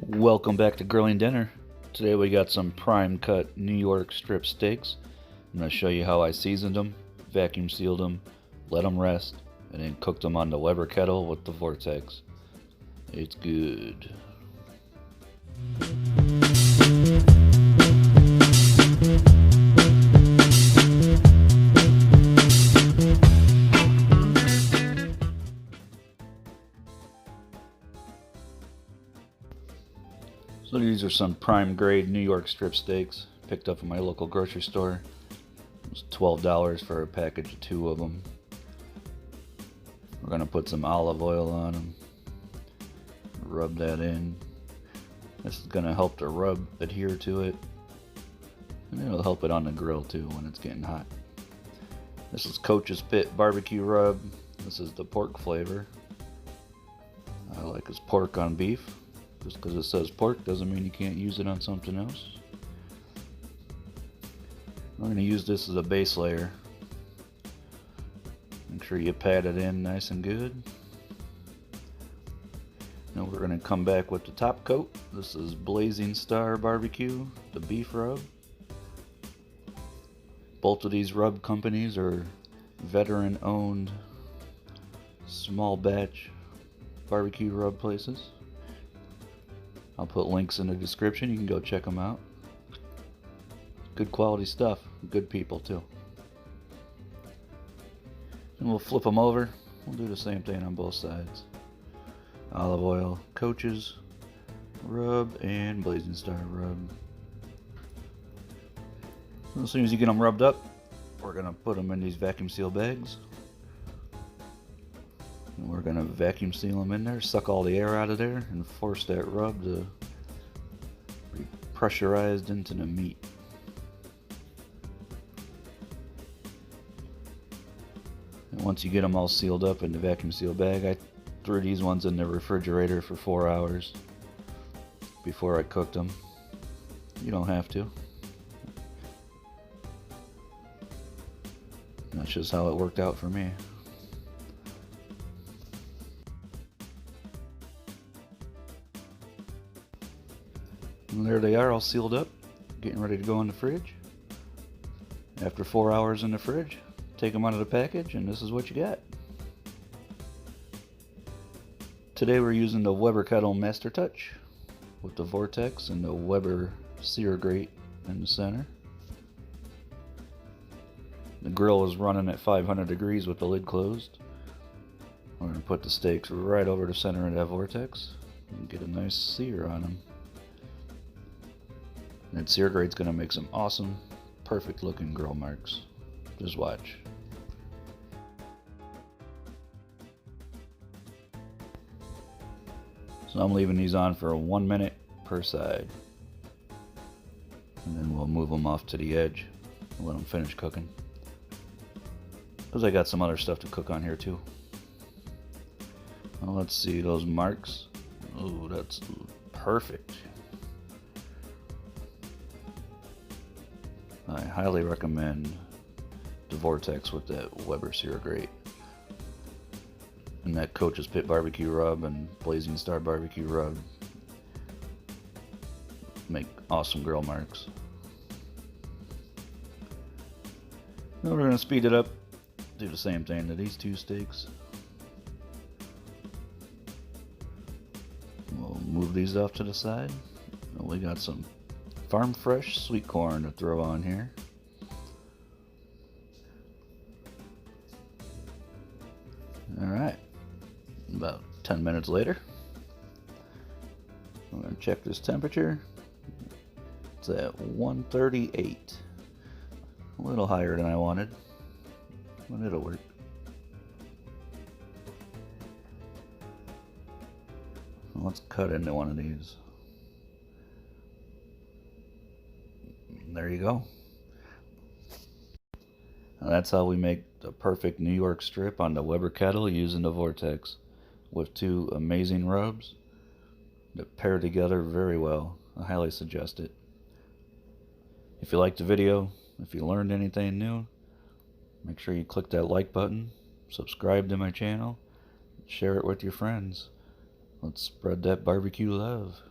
Welcome back to Grilling Dinner. Today we got some prime cut New York strip steaks. I'm going to show you how I seasoned them, vacuum sealed them, let them rest, and then cooked them on the Weber Kettle with the Vortex. It's good. So these are some prime grade New York strip steaks picked up from my local grocery store. It was $12 for a package of 2 of them. We're going to put some olive oil on them. Rub that in. This is going to help the rub adhere to it. And it'll help it on the grill too when it's getting hot. This is Coaches Pit BBQ rub. This is the pork flavor. I like this pork on beef. Just because it says pork doesn't mean you can't use it on something else. We're going to use this as a base layer. Make sure you pat it in nice and good. Now we're going to come back with the top coat. This is Blazing Star BBQ, the beef rub. Both of these rub companies are veteran owned small batch barbecue rub places. I'll put links in the description, you can go check them out. Good quality stuff, good people too. And we'll flip them over, we'll do the same thing on both sides. Olive oil, Coaches rub, and Blazing Star rub. So as soon as you get them rubbed up, we're going to put them in these vacuum seal bags. And we're going to vacuum seal them in there, suck all the air out of there, and force that rub to be pressurized into the meat. And once you get them all sealed up in the vacuum seal bag, I threw these ones in the refrigerator for 4 hours before I cooked them. You don't have to. That's just how it worked out for me. And there they are, all sealed up, getting ready to go in the fridge. After 4 hours in the fridge, take them out of the package, and this is what you got. Today we're using the Weber Kettle Master Touch with the Vortex and the Weber sear grate in the center. The grill is running at 500 degrees with the lid closed. We're going to put the steaks right over the center of that Vortex and get a nice sear on them. That sear grate's going to make some awesome, perfect looking grill marks. Just watch. So I'm leaving these on for 1 minute per side. And then we'll move them off to the edge and let them finish cooking. Because I got some other stuff to cook on here too. Well, let's see those marks. Oh, that's perfect. I highly recommend the Vortex with that Weber sear grate. And that Coaches Pit BBQ rub and Blazing Star BBQ rub make awesome grill marks. Now we're going to speed it up. Do the same thing to these 2 steaks. We'll move these off to the side. We got some farm fresh sweet corn to throw on here. Alright, about 10 minutes later, I'm going to check this temperature. It's at 138. A little higher than I wanted, but it'll work. Let's cut into one of these. There you go. Now that's how we make the perfect New York strip on the Weber Kettle using the Vortex with 2 amazing rubs that pair together very well. I highly suggest it. If you liked the video, if you learned anything new, make sure you click that like button, subscribe to my channel, share it with your friends. Let's spread that barbecue love.